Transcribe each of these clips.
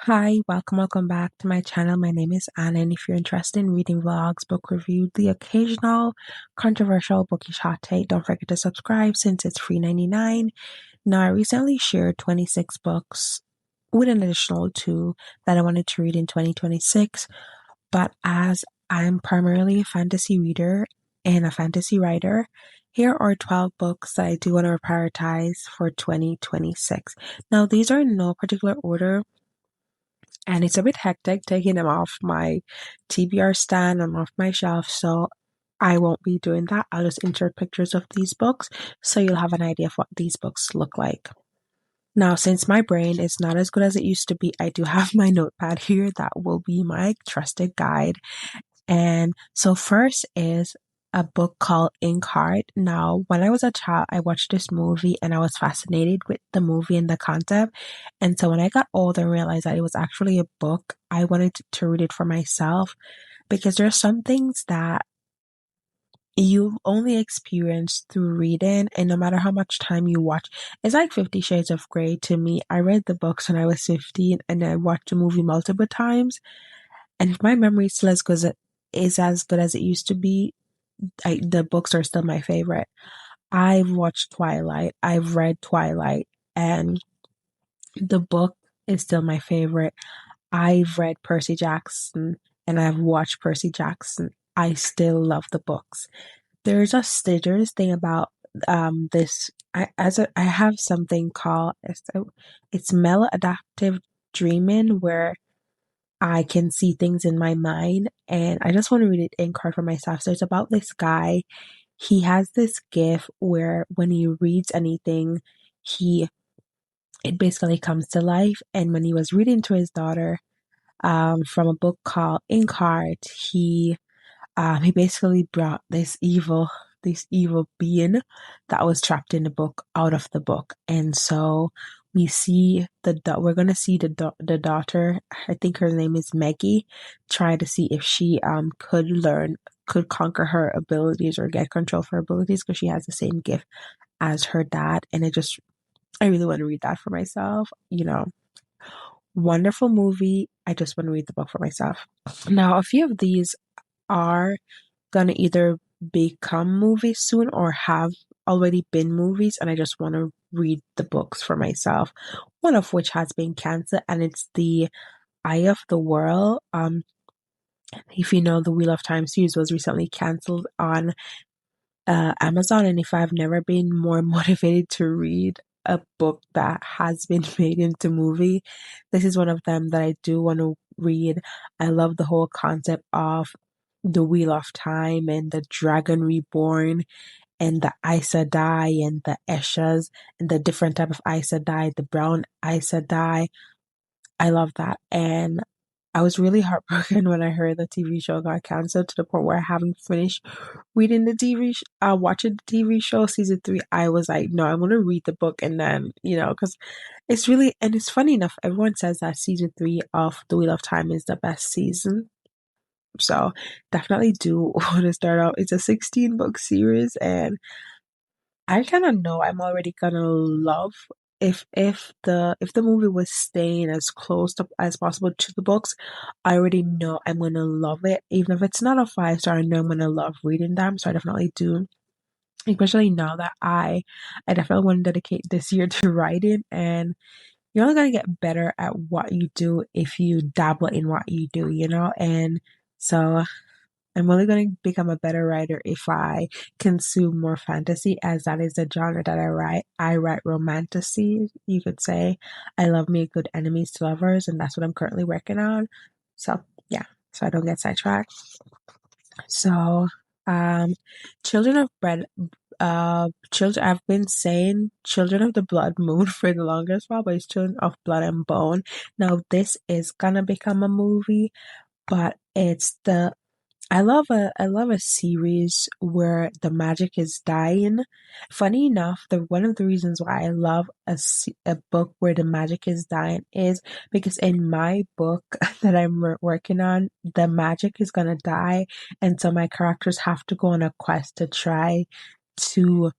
Hi, welcome back to my channel. My name is Anna, and if you're interested in reading vlogs, book review, the occasional controversial bookish hot take, don't forget to subscribe since it's free 99. Now, I recently shared 26 books with an additional two that I wanted to read in 2026, but as I'm primarily a fantasy reader and a fantasy writer, here are 12 books that I do want to prioritize for 2026. Now, these are in no particular order and it's a bit hectic taking them off my TBR stand and off my shelf, so I won't be doing that. I'll just insert pictures of these books so you'll have an idea of what these books look like. Now, since my brain is not as good as it used to be, I do have my notepad here that will be my trusted guide. And so first is a book called Inkheart. Now, when I was a child, I watched this movie and I was fascinated with the movie and the concept. And so when I got older and realized that it was actually a book, I wanted to read it for myself because there are some things that you only experience through reading, and no matter how much time you watch, it's like 50 Shades of Grey to me. I read the books when I was 15 and I watched the movie multiple times. And if my memory is still as good as it used to be, the books are still my favorite. I've watched Twilight, I've read Twilight, and the book is still my favorite. I've read Percy Jackson and I've watched Percy Jackson. I still love the books. There's this thing about this I have something called it's maladaptive dreaming where I can see things in my mind and I just want to read it in card for myself. So it's about this guy. He has this gift where when he reads anything, he it basically comes to life. And when he was reading to his daughter, from a book called Inkheart, he basically brought this evil being that was trapped in the book out of the book. And so we're gonna see the daughter. I think her name is Maggie. Try to see if she could conquer her abilities or get control of her abilities because she has the same gift as her dad. And I really want to read that for myself. Wonderful movie. I just want to read the book for myself. Now, a few of these are gonna either become movies soon or have already been movies, and I just want to read the books for myself. One of which has been canceled, and it's The Eye of the World. If you know, the Wheel of Time series was recently canceled on Amazon, and if I've never been more motivated to read a book that has been made into movie, this is one of them that I do want to read. I love the whole concept of the Wheel of Time and the Dragon Reborn and the Aes Sedai and the Eshas and the different type of Aes Sedai, the brown Aes Sedai. I love that. And I was really heartbroken when I heard the TV show got canceled to the point where I haven't finished reading watching the TV show season three. I was like, no, I want to read the book and then, because and it's funny enough, everyone says that season three of The Wheel of Time is the best season. So definitely do want to start out. It's a 16 book series and I kind of know I'm already gonna love if the movie was staying as close as possible to the books, I already know I'm gonna love it. Even if it's not a 5 star, I know I'm gonna love reading them. So I definitely do. Especially now that I definitely want to dedicate this year to writing, and you're only gonna get better at what you do if you dabble in what you do, And so I'm only going to become a better writer if I consume more fantasy, as that is the genre that I write. I write romantasy, you could say. I love me a good enemies to lovers, and that's what I'm currently working on. So, yeah, so I don't get sidetracked. So, um, Children of Bread, I've been saying Children of the Blood Moon for the longest while, but it's Children of Blood and Bone. Now, this is gonna become a movie, but I love a series where the magic is dying. Funny enough, the one of the reasons why I love a book where the magic is dying is because in my book that I'm working on, the magic is gonna die, and so my characters have to go on a quest to try to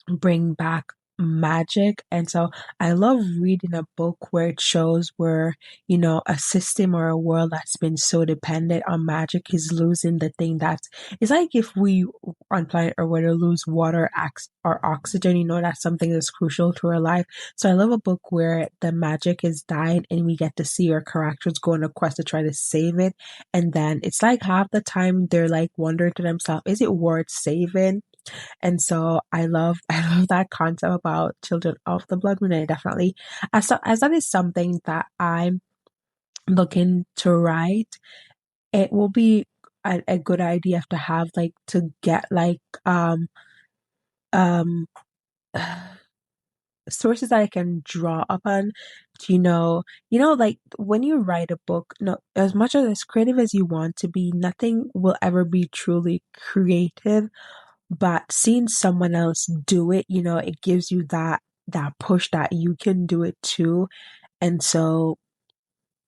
bring back magic. And so I love reading a book where it shows where, a system or a world that's been so dependent on magic is losing the thing that's, it's like if we on planet Earth were to lose water or oxygen, that's something that's crucial to our life. So I love a book where the magic is dying and we get to see our characters go on a quest to try to save it. And then it's like half the time they're like wondering to themselves, is it worth saving? And so I love that concept about children of the blood moon. And I definitely, as that is something that I'm looking to write, it will be a good idea to have like to get like um sources that I can draw upon to, like when you write a book, no, as much as creative as you want to be, nothing will ever be truly creative. But seeing someone else do it, it gives you that push that you can do it too. And so,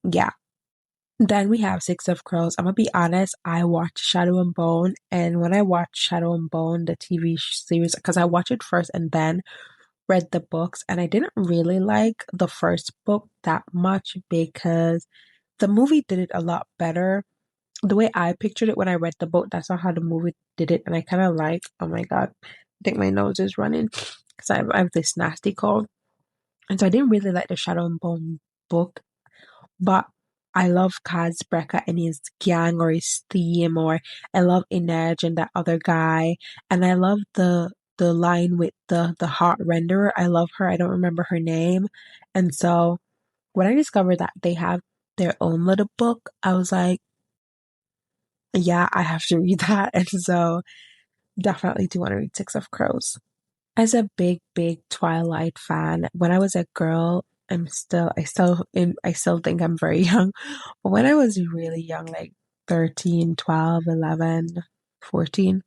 yeah. Then we have Six of Crows. I'm gonna be honest, I watched Shadow and Bone, and when I watched Shadow and Bone, the TV series, because I watched it first and then read the books, and I didn't really like the first book that much because the movie did it a lot better. The way I pictured it when I read the book, that's not how the movie did it. And I kind of like, oh my God, I think my nose is running because I have this nasty cold. And so I didn't really like the Shadow and Bone book, but I love Kaz Brecker and his gang or his theme, or I love Inej and that other guy. And I love the line with the heart renderer. I love her. I don't remember her name. And so when I discovered that they have their own little book, I was like, yeah, I have to read that. And so definitely do want to read Six of Crows. As a big, big Twilight fan, when I was a girl, I still think I'm very young. But when I was really young, like 13, 12, 11, 14,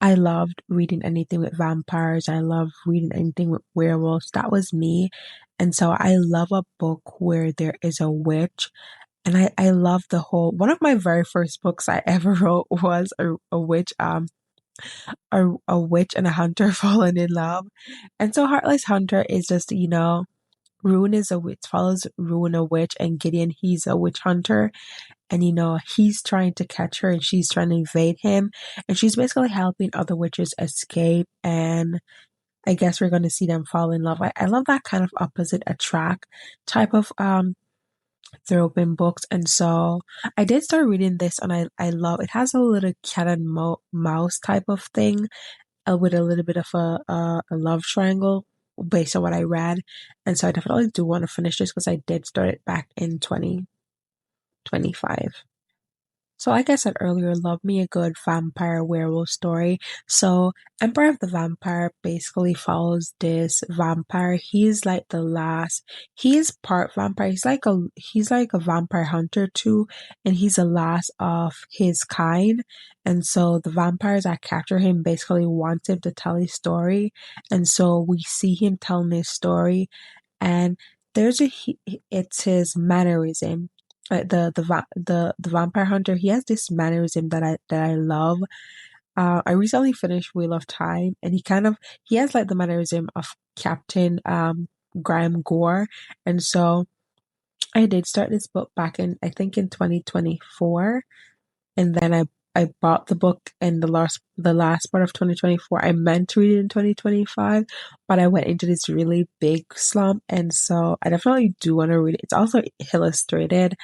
I loved reading anything with vampires. I loved reading anything with werewolves. That was me. And so I love a book where there is a witch. And I love the whole, one of my very first books I ever wrote was a witch, a witch and a hunter falling in love. And so Heartless Hunter is just, Ruin is a witch, follows Ruin a witch, and Gideon, he's a witch hunter. And he's trying to catch her and she's trying to evade him. And she's basically helping other witches escape. And I guess we're gonna see them fall in love. I love that kind of opposite attract type of throwing books. And so I did start reading this and I love it. Has a little cat and mouse type of thing with a little bit of a love triangle based on what I read. And so I definitely do want to finish this because I did start it back in 2025. So like I said earlier, love me a good vampire werewolf story. So Emperor of the Vampire basically follows this vampire. He's like the last, he's part vampire. He's like a vampire hunter too, and he's the last of his kind. And so the vampires that capture him basically want him to tell his story. And so we see him telling his story, and it's his mannerism. The vampire hunter, he has this mannerism that I love. I recently finished Wheel of Time, and he has like the mannerism of Captain Graham Gore. And so I did start this book back in, I think, in 2024, and then I bought the book in the last part of 2024. I meant to read it in 2025, but I went into this really big slump, and so I definitely do want to read it. It's also illustrated.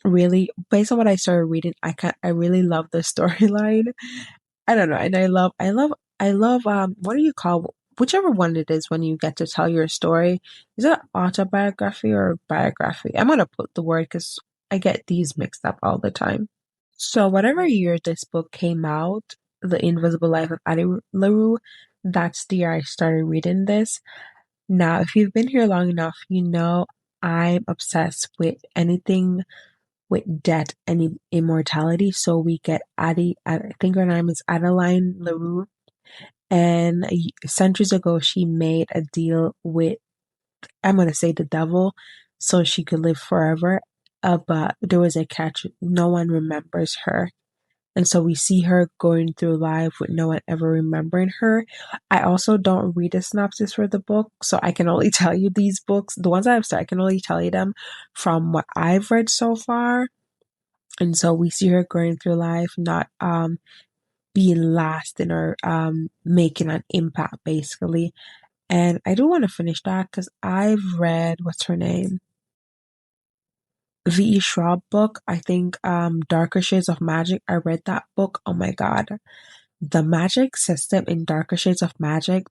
Really, based on what I started reading, I really love the storyline. I don't know, and I love what do you call whichever one it is when you get to tell your story? Is it autobiography or biography? I'm gonna put the word because I get these mixed up all the time. So whatever year this book came out, The Invisible Life of Addie LaRue, that's the year I started reading this. Now, if you've been here long enough, I'm obsessed with anything with death and immortality. So we get Addie, I think her name is Adeline LaRue. And centuries ago, she made a deal with, I'm going to say the devil, so she could live forever. But there was a catch. No one remembers her. And so we see her going through life with no one ever remembering her. I also don't read a synopsis for the book, so I can only tell you these books. The ones I've started, I can only tell you them from what I've read so far. And so we see her going through life, not being lasting or making an impact basically. And I do want to finish that because I've read what's her name? V.E. Schwab book. I think Darker Shades of Magic. I read that book. Oh my God. The magic system in Darker Shades of Magic.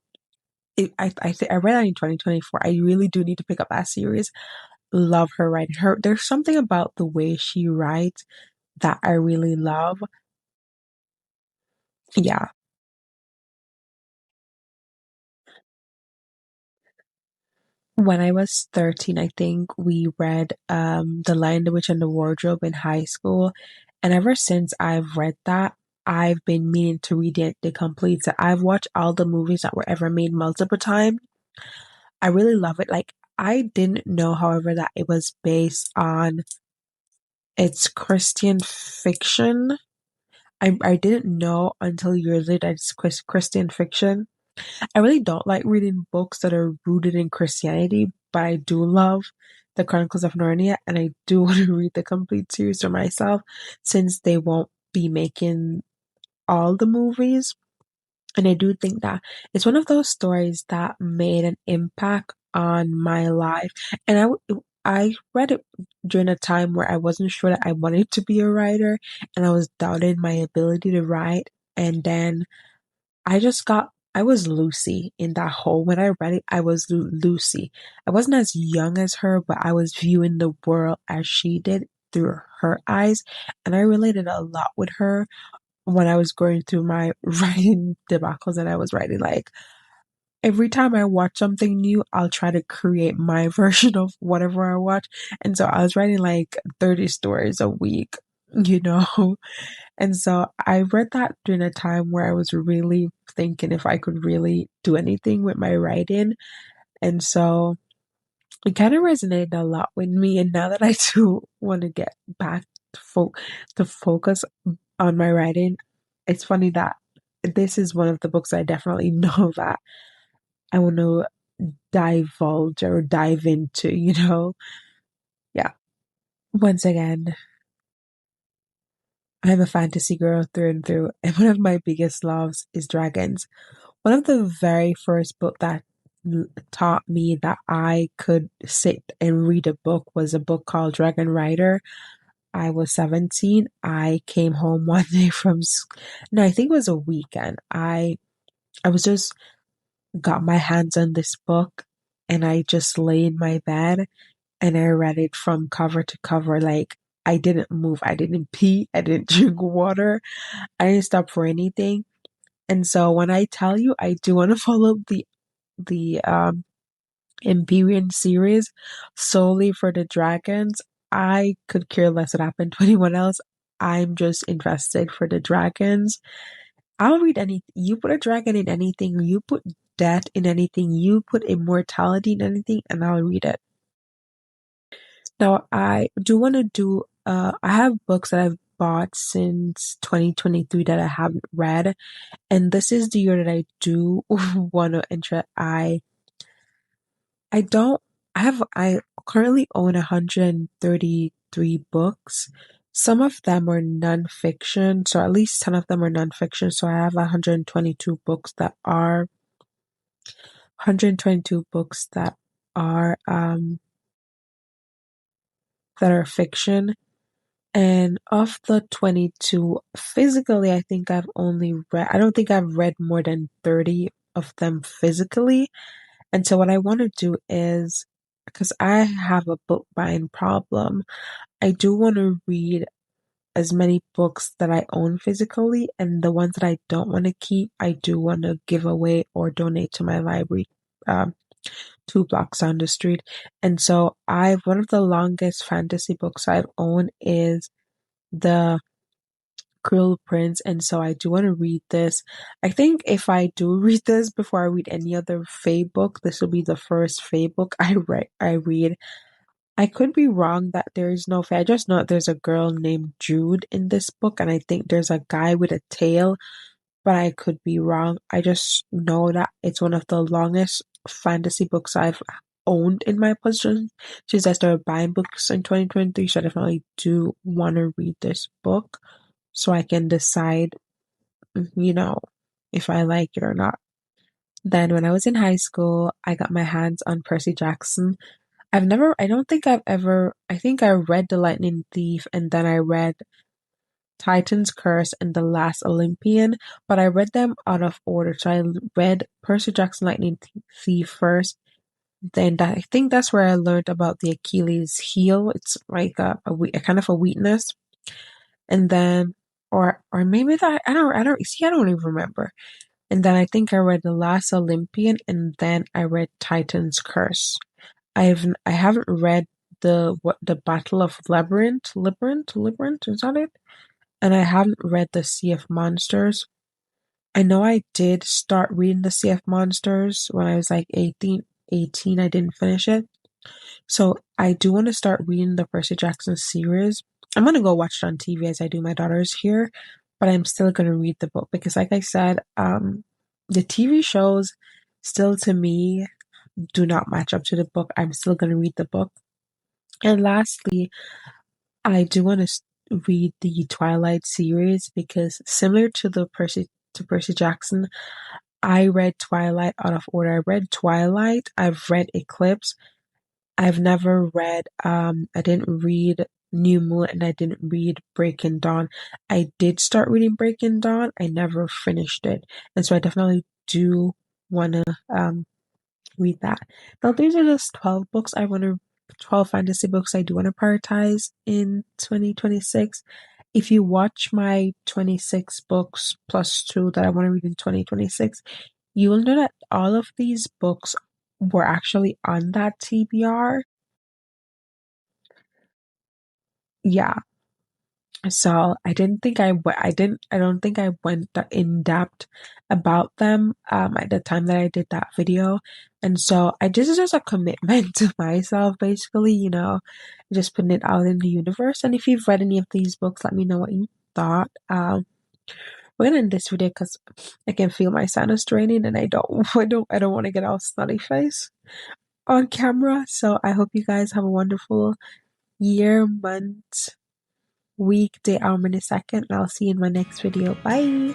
I read that in 2024. I really do need to pick up that series. Love her writing. There's something about the way she writes that I really love. Yeah. When I was 13, I think we read The Lion, the Witch, and the Wardrobe in high school. And ever since I've read that, I've been meaning to read it the complete set. I've watched all the movies that were ever made multiple times. I really love it. Like, I didn't know, however, that it was based on it's Christian fiction. I didn't know until years later that it's Christian fiction. I really don't like reading books that are rooted in Christianity, but I do love the Chronicles of Narnia, and I do want to read the complete series for myself since they won't be making all the movies. And I do think that it's one of those stories that made an impact on my life. And I read it during a time where I wasn't sure that I wanted to be a writer, and I was doubting my ability to write. And then I was Lucy in that whole, when I read it, I was Lucy. I wasn't as young as her, but I was viewing the world as she did through her eyes. And I related a lot with her when I was going through my writing debacles that I was writing. Like, every time I watch something new, I'll try to create my version of whatever I watch. And so I was writing like 30 stories a week, you know? And so I read that during a time where I was really thinking if I could really do anything with my writing. And so it kind of resonated a lot with me. And now that I do want to get back to focus on my writing, it's funny that this is one of the books I definitely know that I want to divulge or dive into, you know? Yeah. Once again, I'm a fantasy girl through and through, and one of my biggest loves is dragons. One of the very first book that taught me that I could sit and read a book was a book called Dragon Rider. I was 17. I came home one day no, I think it was a weekend. I was just got my hands on this book, and I just lay in my bed and I read it from cover to cover. Like, I didn't move. I didn't pee. I didn't drink water. I didn't stop for anything. And so when I tell you I do want to follow the Empyrean series solely for the dragons, I could care less what happened to anyone else. I'm just invested for the dragons. I'll read anything. You put a dragon in anything, you put death in anything, you put immortality in anything, and I'll read it. Now, I do want to do, I have books that I've bought since 2023 that I haven't read. And this is the year that I do want to enter. I don't, I currently own 133 books. Some of them are nonfiction, so at least 10 of them are nonfiction. So I have 122 books that are fiction. And of the 22, physically, I don't think I've read more than 30 of them physically. And so what I want to do is, because I have a book buying problem, I do want to read as many books that I own physically, and the ones that I don't want to keep, I do want to give away or donate to my library, um, 2 blocks down the street. And so one of the longest fantasy books I've owned is the Cruel Prince, and so I do want to read this. I think if I do read this before I read any other Fae book, this will be the first Fae book I read. I could be wrong that there is no fae. I just know that there's a girl named Jude in this book, and I think there's a guy with a tail, but I could be wrong. I just know that it's one of the longest fantasy books I've owned in my possession since I started buying books in 2023. So I definitely do want to read this book so I can decide, you know, if I like it or not. Then when I was in high school, I got my hands on Percy Jackson. I don't think I've ever, I think I read The Lightning Thief and then I read Titan's Curse and The Last Olympian, but I read them out of order. So I read Percy Jackson Lightning Thief first. Then I think that's where I learned about the Achilles heel. It's like a kind of a weakness. And then, or maybe that, I don't even remember. And then I think I read The Last Olympian and then I read Titan's Curse. I haven't read the Battle of Labyrinth, is that it? And I haven't read the Sea of Monsters. I know I did start reading the Sea of Monsters when I was like 18. I didn't finish it. So I do want to start reading the Percy Jackson series. I'm gonna go watch it on TV as I do my daughters here, but I'm still gonna read the book because like I said, the TV shows still to me do not match up to the book. I'm still gonna read the book. And lastly, I do want to read the Twilight series because similar to the Percy Jackson, I read Twilight out of order. I read Twilight, I've read Eclipse. I've never read I didn't read New Moon and I didn't read Breaking Dawn. I did start reading Breaking Dawn. I never finished it. And so I definitely do want to read that. Now, these are just 12 books 12 fantasy books I do want to prioritize in 2026. If you watch my 26 books plus two that I want to read in 2026, you will know that all of these books were actually on that TBR. Yeah. So I don't think I went in depth about them at the time that I did that video. And so I just it's just a commitment to myself, basically, just putting it out in the universe. And if you've read any of these books, let me know what you thought. We're gonna end this video because I can feel my sinus draining and I don't want to get all snotty face on camera. So I hope you guys have a wonderful year, month, week, day, hour, minute, second, and I'll see you in my next video. Bye!